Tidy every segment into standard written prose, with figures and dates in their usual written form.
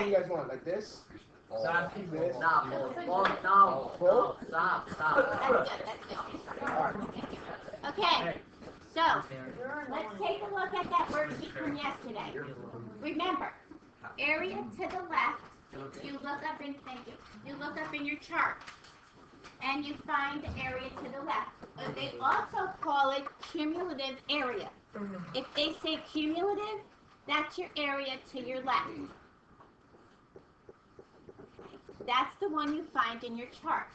do you guys want? Like this? Stop. Like this? Stop. No. Stop. That's good. All right. Okay. So, let's take a look at that worksheet from yesterday. Remember, area to the left, you look up in, thank you, you look up in your chart, and you find the area to the left. They also call it cumulative area. If they say cumulative, that's your area to your left. That's the one you find in your chart.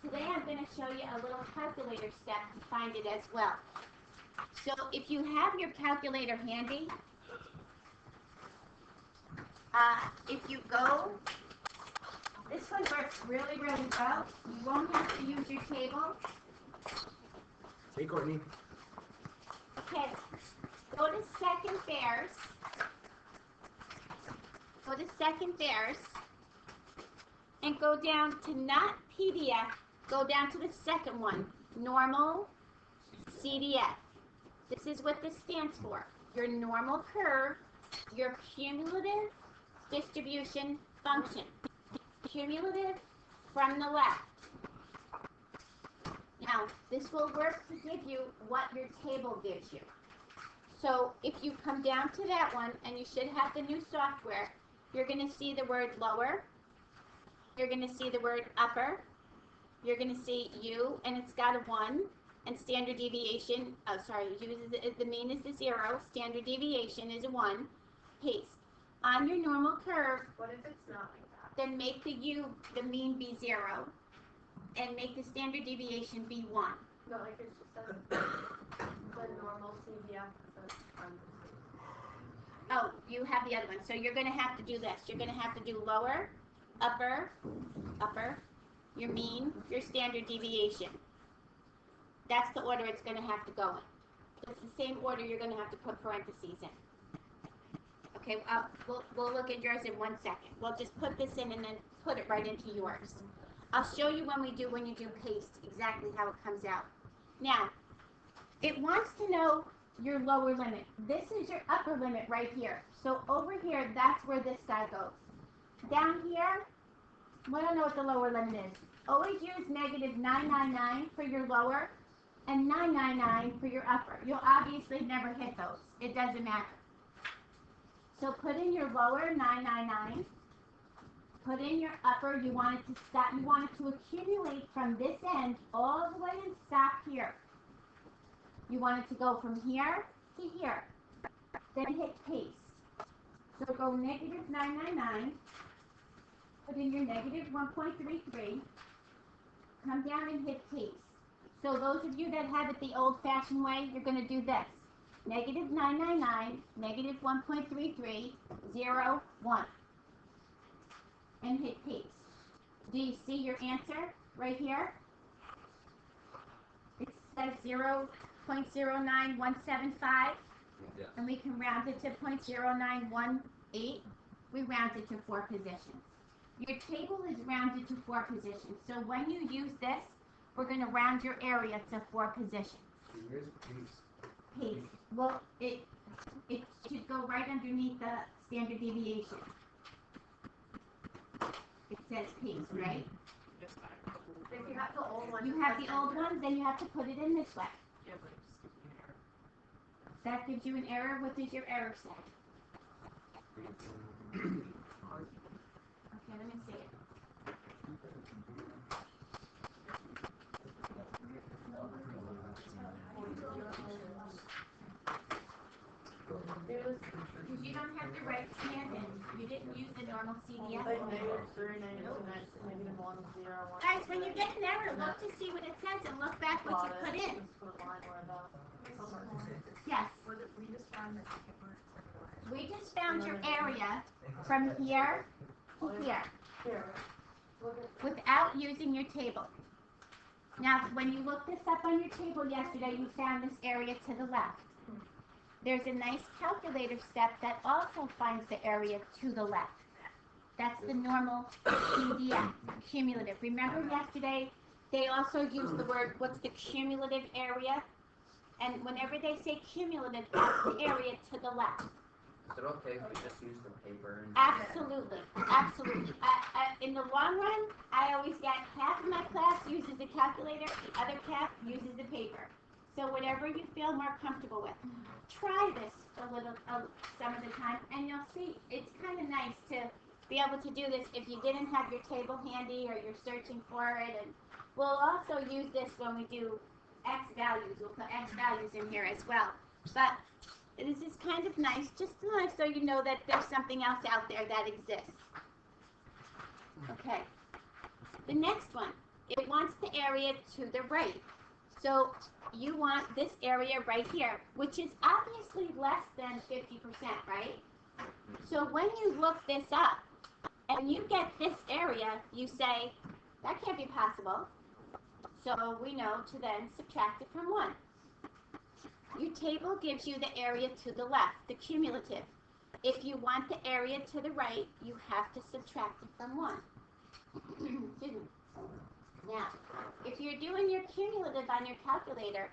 Today I'm going to show you a little calculator step to find it as well. So if you have your calculator handy, if you go, this one works really, really well. You won't have to use your table. Hey, Courtney. Okay, go to second bears. Go to second bears. And go down to not PDF, go down to the second one, normal CDF. This is what this stands for. Your normal curve, your cumulative distribution function. Cumulative from the left. Now, this will work to give you what your table gives you. So, if you come down to that one, and you should have the new software, you're going to see the word lower. You're going to see the word upper. You're going to see U, and it's got a 1, and standard deviation, the mean is the 0, standard deviation is a 1, paste. On your normal curve, What if it's not like that? then make the U, the mean be 0, and make the standard deviation be 1. No, like it just says the normal CVF says Oh, you have the other one. So you're going to have to do this. You're going to have to do lower, upper, your mean, your standard deviation. That's the order it's going to have to go in. It's the same order you're going to have to put parentheses in. Okay, we'll look at yours in 1 second. We'll just put this in and then put it right into yours. I'll show you when you do paste, exactly how it comes out. Now, it wants to know your lower limit. This is your upper limit right here. So over here, that's where this guy goes. Down here, we don't know what the lower limit is. Always use negative 999 for your lower and 999 for your upper. You'll obviously never hit those. It doesn't matter. So put in your lower 999. Put in your upper. You want it to stop. You want it to accumulate from this end all the way and stop here. You want it to go from here to here. Then hit paste. So go negative 999. Put in your negative 1.33. Come down and hit paste. So those of you that have it the old-fashioned way, you're going to do this. Negative 999, negative 1.33, 0, 1. And hit paste. Do you see your answer right here? It says 0.09175. Yeah. And we can round it to 0.0918. We round it to 4 positions. Your table is rounded to 4 positions. So when you use this, we're going to round your area to 4 positions. Paste. Well, it should go right underneath the standard deviation. It says paste, right? if you have the old one. You have the old one, then you have to put it in this way. That gives you an error. What does your error say? Okay, let me see it. Because you don't have the right stand-in. You didn't use the normal CDF. Like -3, -1, 0, 1. Guys, when you get an error, look to see what it says and look back what you put in. Yes. We just found your area from here to here without using your table. Now, when you looked this up on your table yesterday, you found this area to the left. There's a nice calculator step that also finds the area to the left. That's the normal CDF, cumulative. Remember yesterday, they also used the word, what's the cumulative area? And whenever they say cumulative, that's the area to the left. Is it okay if we just use the paper? Absolutely, absolutely. In the long run, I always get half of my class uses the calculator, the other half uses the paper. So whatever you feel more comfortable with. Try this a little, some of the time, and you'll see it's kind of nice to be able to do this if you didn't have your table handy or you're searching for it. And we'll also use this when we do X values. We'll put X values in here as well. But this is kind of nice, just so you know that there's something else out there that exists. Okay. The next one, it wants the area to the right. So you want this area right here, which is obviously less than 50%, right? So when you look this up and you get this area, you say, that can't be possible. So we know to then subtract it from 1. Your table gives you the area to the left, the cumulative. If you want the area to the right, you have to subtract it from 1. Excuse me. Now, if you're doing your cumulative on your calculator,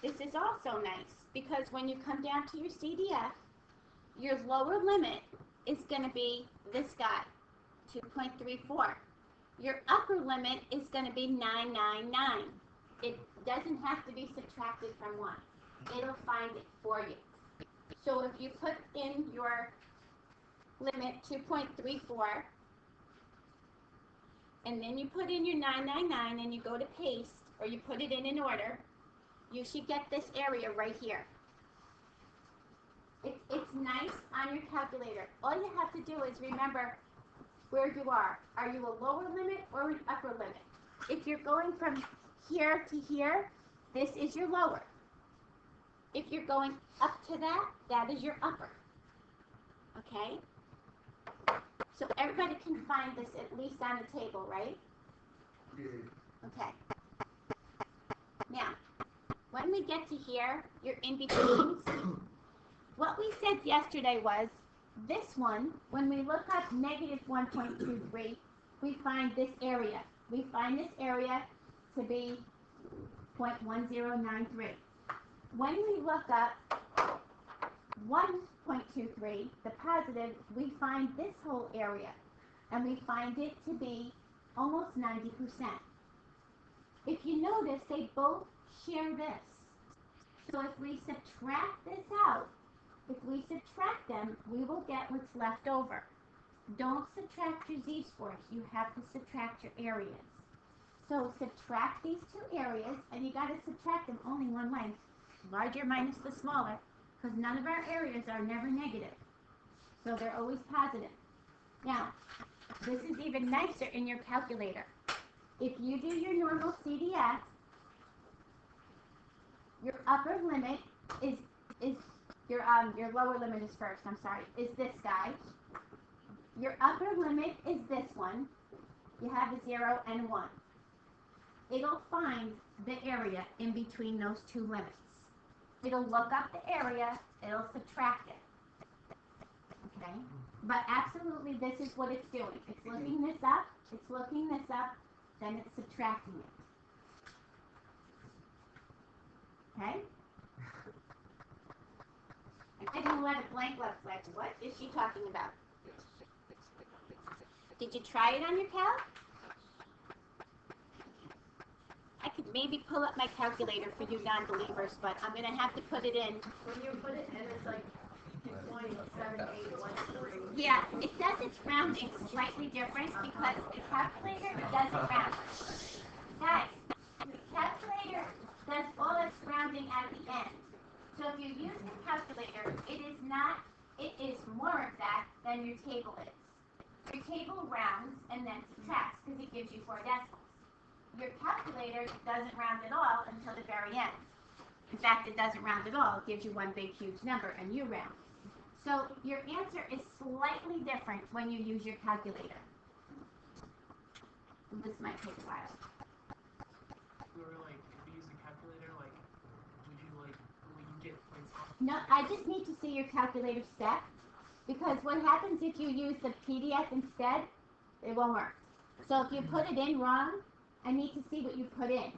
this is also nice because when you come down to your CDF, your lower limit is going to be this guy, 2.34. Your upper limit is going to be 999. It doesn't have to be subtracted from 1. It'll find it for you. So if you put in your limit 2.34, and then you put in your 999 and you go to paste, or you put it in order, you should get this area right here. It's nice on your calculator. All you have to do is remember where you are. Are you a lower limit or an upper limit? If you're going from here to here, this is your lower. If you're going up to that, that is your upper. Okay? So everybody can find this at least on the table, right? Okay. Now, when we get to here, your in-betweens, what we said yesterday was, this one, when we look up negative 1.23, we find this area. We find this area to be 0.1093. When we look up 1.23, the positive, we find this whole area, and we find it to be almost 90%. If you notice, they both share this. So if we subtract this out, if we subtract them, we will get what's left over. Don't subtract your z-scores. You have to subtract your areas. So subtract these two areas, and you got to subtract them only one way. Larger minus the smaller, because none of our areas are never negative. So they're always positive. Now, this is even nicer in your calculator. If you do your normal CDF, your upper limit is your lower limit is first, I'm sorry, is this guy. Your upper limit is this one. You have a 0 and 1. It'll find the area in between those two limits. It'll look up the area, it'll subtract it. Okay? But absolutely, this is what it's doing. It's looking this up, then it's subtracting it. Okay? I didn't let it blank left, like, what is she talking about? Did you try it on your calc? I could maybe pull up my calculator for you non-believers, but I'm going to have to put it in. When you put it in, it's like 0.7813. Yeah, it does its rounding slightly different because the calculator does it round. Guys, the calculator does all its rounding at the end. So if you use the calculator, it is more exact than your table is. Your table rounds and then subtracts because it gives you 4 decimals. Your calculator doesn't round at all until the very end. In fact, it doesn't round at all. It gives you one big, huge number, and you round. So your answer is slightly different when you use your calculator. This might take a while. Or like, if you use a calculator, like, will you get points off? No, I just need to see your calculator step, because what happens if you use the PDF instead, it won't work. So if you put it in wrong, I need to see what you put in.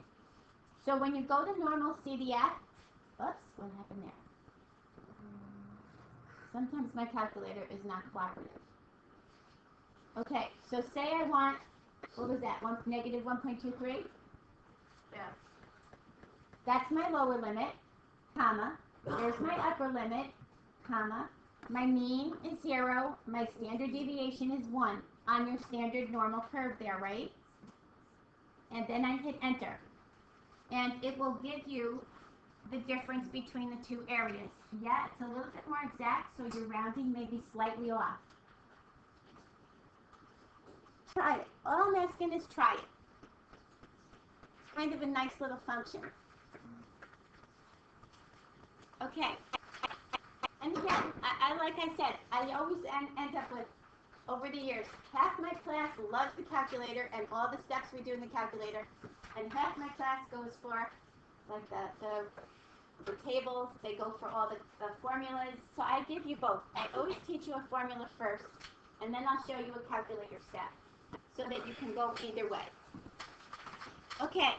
So when you go to normal CDF, oops, what happened there? Sometimes my calculator is not cooperative. Okay, so say I want, what was that, negative 1.23? Yeah. That's my lower limit, comma. There's my upper limit, comma. My mean is 0. My standard deviation is 1 on your standard normal curve there, right? And then I hit enter. And it will give you the difference between the two areas. Yeah, it's a little bit more exact, so your rounding may be slightly off. Try it. All I'm asking is try it. It's kind of a nice little function. Okay. And again, like I said, I always end up with, over the years, half my class loves the calculator and all the steps we do in the calculator, and half my class goes for like the tables, they go for all the formulas. So I give you both. I always teach you a formula first, and then I'll show you a calculator step, so that you can go either way. Okay,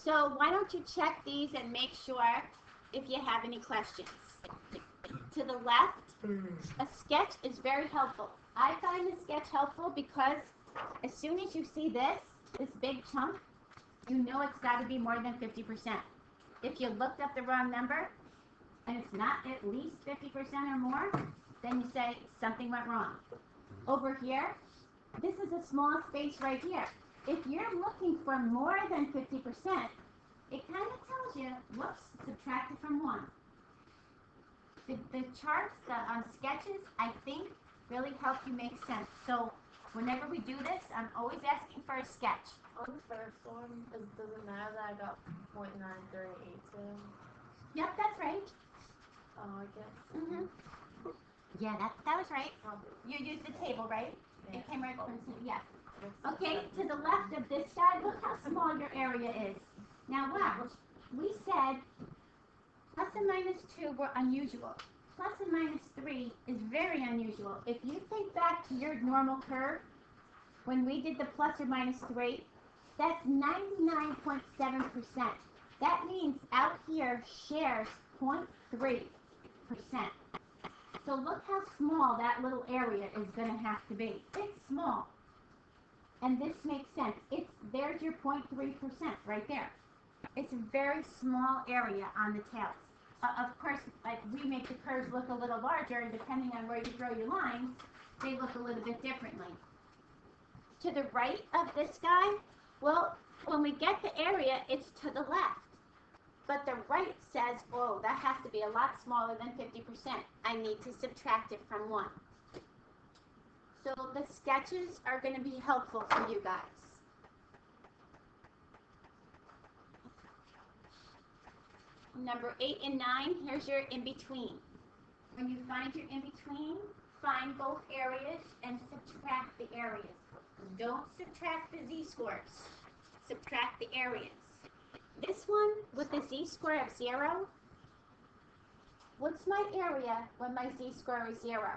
so why don't you check these and make sure if you have any questions. To the left, a sketch is very helpful. I find the sketch helpful because as soon as you see this big chunk, you know it's got to be more than 50%. If you looked up the wrong number and it's not at least 50% or more, then you say something went wrong. Over here, this is a small space right here. If you're looking for more than 50%, it kind of tells you, whoops, subtract it from 1. The charts on sketches, I think, really help you make sense. So whenever we do this, I'm always asking for a sketch. On the first one, does it matter that I got 0.938 to? Yep, that's right. Oh, I guess. Yeah, that was right. Oh, You used the table, right? yeah. It came right from, yeah. That's- Okay, to the left of this guy, look how small your area is. Now watch, we said plus and minus 2 were unusual. Plus and minus 3 is very unusual. If you think back to your normal curve, when we did the plus or minus 3, that's 99.7%. That means out here shares 0.3%. So look how small that little area is going to have to be. It's small. And this makes sense. There's your 0.3% right there. It's a very small area on the tails. Of course, like we make the curves look a little larger, and depending on where you throw your lines, they look a little bit differently. To the right of this guy, well, when we get the area, it's to the left. But the right says, oh, that has to be a lot smaller than 50%. I need to subtract it from 1. So the sketches are going to be helpful for you guys. Number 8 and 9, here's your in-between. When you find your in-between, find both areas and subtract the areas. Don't subtract the z-scores. Subtract the areas. This one with the z-score of 0, what's my area when my z-score is 0?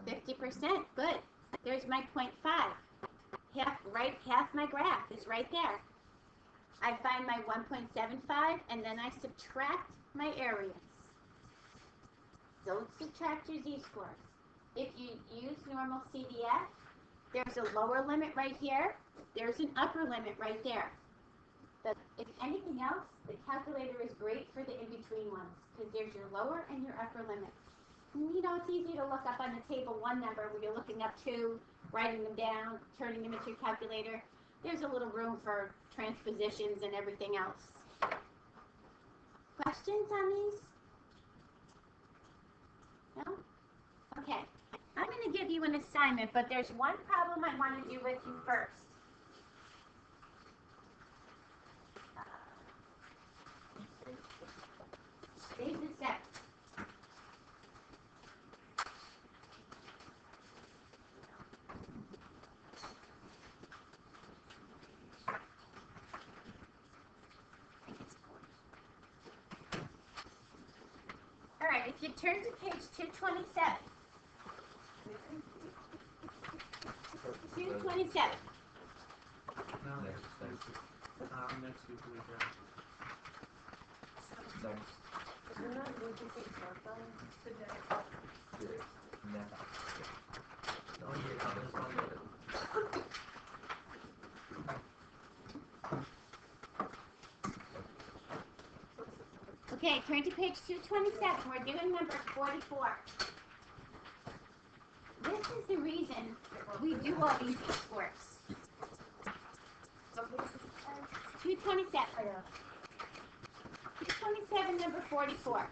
50%. Good. There's my 0.5. Half my graph is right there. I find my 1.75 and then I subtract my areas. Don't subtract your z-scores. If you use normal CDF, there's a lower limit right here. There's an upper limit right there. If anything else, the calculator is great for the in-between ones because there's your lower and your upper limits. You know, it's easy to look up on the table one number when you're looking up 2, writing them down, turning them into your calculator. There's a little room for transpositions and everything else. Questions on these? No? Okay. I'm going to give you an assignment, but there's one problem I want to do with you first. Save the step. All right, if you turn to page 227. 227. No, next week we got. Next. You're not going to take smartphone today. No, you're not gonna find it. Okay, turn to page 227. We're doing number 44. This is the reason we do all these sports. 227. 227, number 44.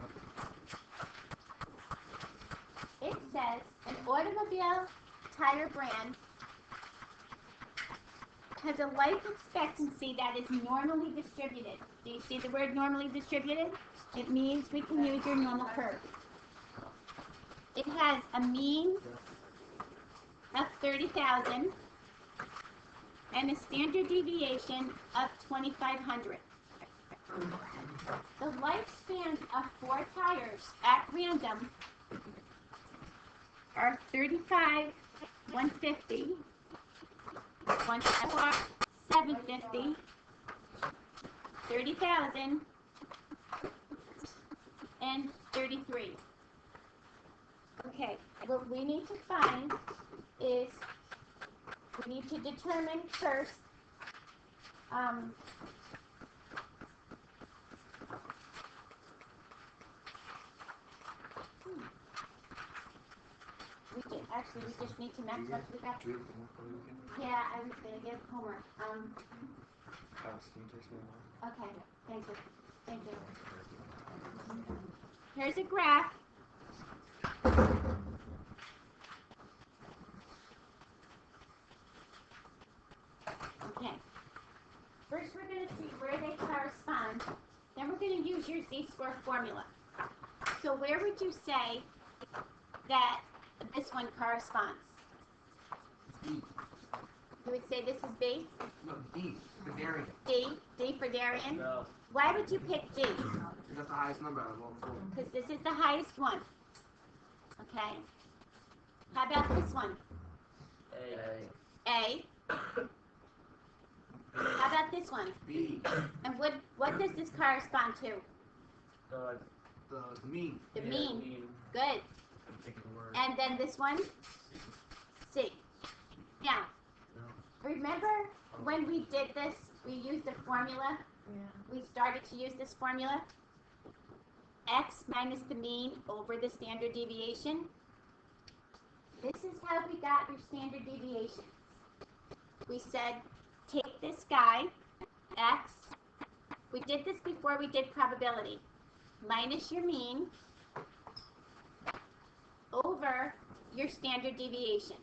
It says an automobile tire brand has a life expectancy that is normally distributed. Do you see the word normally distributed? It means we can use your normal curve. It has a mean of 30,000 and a standard deviation of 2,500. The lifespan of 4 tires at random are 35, 150, 750, 30,000, and 33. Okay, what we need to find is we need to determine first we just need to match what we got. Yeah, I was gonna get homework. Okay, thank you. Thank you. Here's a graph. Okay. First we're going to see where they correspond. Then we're going to use your z-score formula. So where would you say that this one corresponds? D. You would say this is B? No, D. The variant. D for Darian? No. Why would you pick D? Because that's the highest number out of all 4. Because this is the highest one. Okay. How about this one? A. How about this one? B. And what does this correspond to? The mean. The mean. Good. And then this one? C. Now, remember when we did this, we used the formula? Yeah. We started to use this formula? X minus the mean over the standard deviation. This is how we got your standard deviation. We said, take this guy, X. We did this before we did probability. Minus your mean over your standard deviation.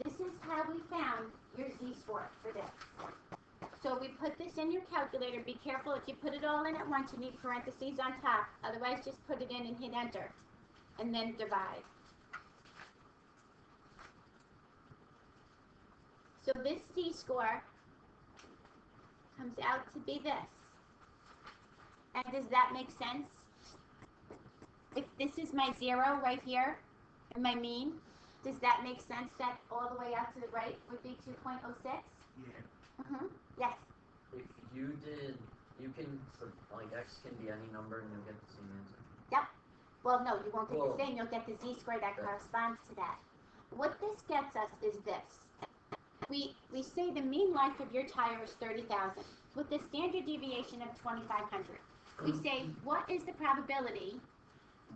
This is how we found your z-score for this. So we put this in your calculator. Be careful, if you put it all in at once, you need parentheses on top. Otherwise, just put it in and hit enter. And then divide. So this z-score comes out to be this. And does that make sense? If this is my 0 right here, and my mean, does that make sense that all the way out to the right would be 2.06? Yeah. Yes. If you did, you can, like, X can be any number and you'll get the same answer. Yep. Well, no, you won't get Well, the same. You'll get the z-score that okay. corresponds to that. What this gets us is this. We say the mean life of your tire is 30,000 with a standard deviation of 2,500. We say, what is the probability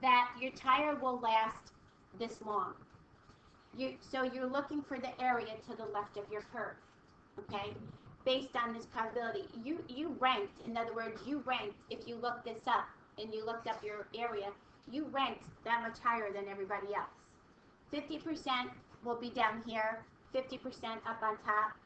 that your tire will last this long? So you're looking for the area to the left of your curve, okay? Based on this probability. You ranked, in other words, you ranked, if you look this up and you looked up your area, you ranked that much higher than everybody else. 50% will be down here, 50% up on top,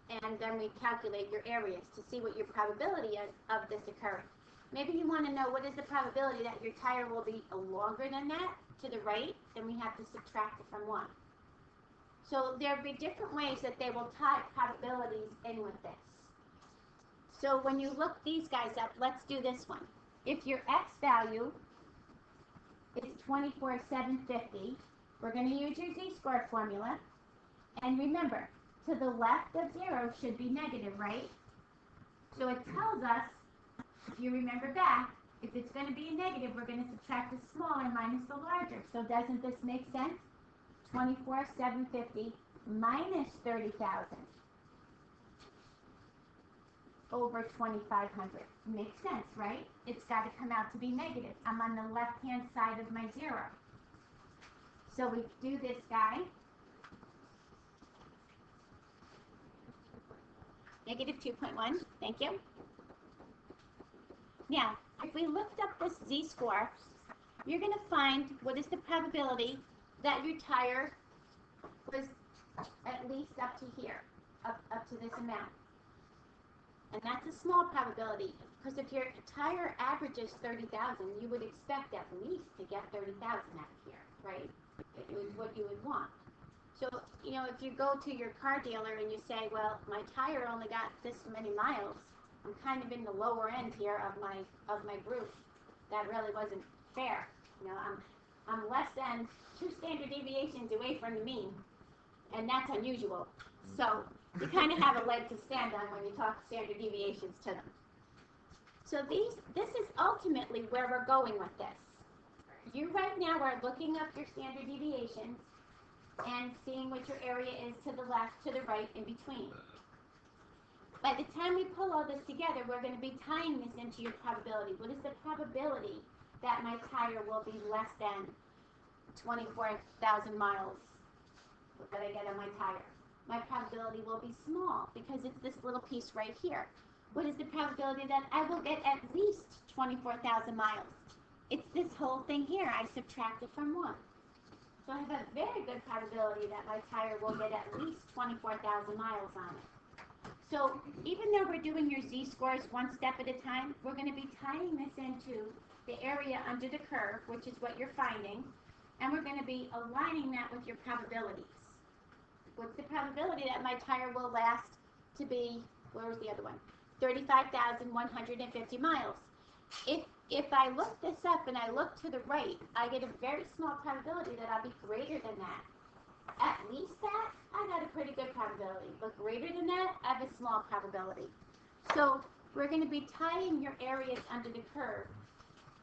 and then we calculate your areas to see what your probability is of this occurring. Maybe you want to know what is the probability that your tire will be longer than that to the right, then we have to subtract it from 1. So there will be different ways that they will tie probabilities in with this. So when you look these guys up, let's do this one. If your X value is 24,750, we're going to use your z-score formula. And remember, to the left of 0 should be negative, right? So it tells us, if you remember back, If it's going to be a negative, we're going to subtract the smaller minus the larger. So doesn't this make sense? 24,750 minus 30,000 over 2,500. Makes sense, right? It's got to come out to be negative. I'm on the left-hand side of my zero. So we do this guy. Negative 2.1. Thank you. Now, if we looked up this z-score, you're going to find what is the probability that your tire was at least up to here, up to this amount. And that's a small probability, because if your tire averages 30,000, you would expect at least to get 30,000 out of here, right? It was what you would want. So, you know, if you go to your car dealer and you say, well, my tire only got this many miles, I'm kind of in the lower end here of my group. That really wasn't fair. You know, I'm less than 2 standard deviations away from the mean, and that's unusual. So you kind of have a leg to stand on when you talk standard deviations to them. So this is ultimately where we're going with this. You right now are looking up your standard deviations and seeing what your area is to the left, to the right, in between. By the time we pull all this together, we're going to be tying this into your probability. What is the probability that my tire will be less than 24,000 miles that I get on my tire? My probability will be small because it's this little piece right here. What is the probability that I will get at least 24,000 miles? It's this whole thing here. I subtracted from 1. So I have a very good probability that my tire will get at least 24,000 miles on it. So even though we're doing your z-scores one step at a time, we're going to be tying this into the area under the curve, which is what you're finding, and we're going to be aligning that with your probabilities. What's the probability that my tire will last to be, where was the other one? 35,150 miles. If I look this up and I look to the right, I get a very small probability that I'll be greater than that. At least that, I got a pretty good probability. But greater than that, I have a small probability. So we're going to be tying your areas under the curve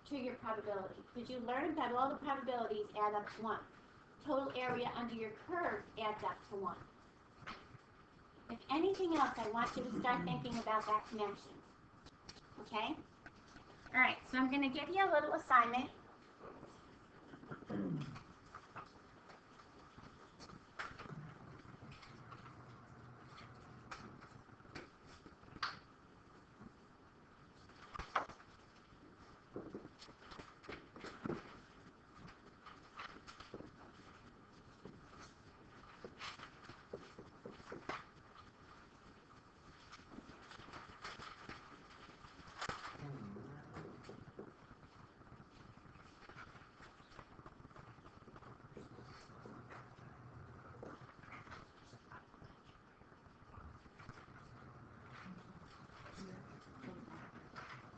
to your probability. Did you learn that all the probabilities add up to 1? Total area under your curve adds up to 1. If anything else, I want you to start thinking about that connection. Okay? All right, so I'm going to give you a little assignment.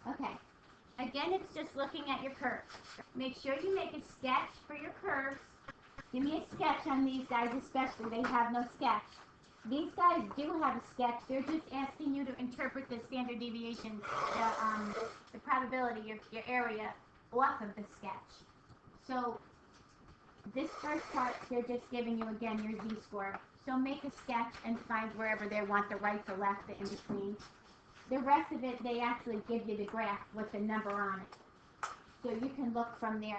Okay. Again, it's just looking at your curves. Make sure you make a sketch for your curves. Give me a sketch on these guys especially. They have no sketch. These guys do have a sketch. They're just asking you to interpret the standard deviation, the probability, your area, off of the sketch. So this first part, they're just giving you, again, your z-score. So make a sketch and find wherever they want the right, the left, the in-between. The rest of it, they actually give you the graph with the number on it. So you can look from there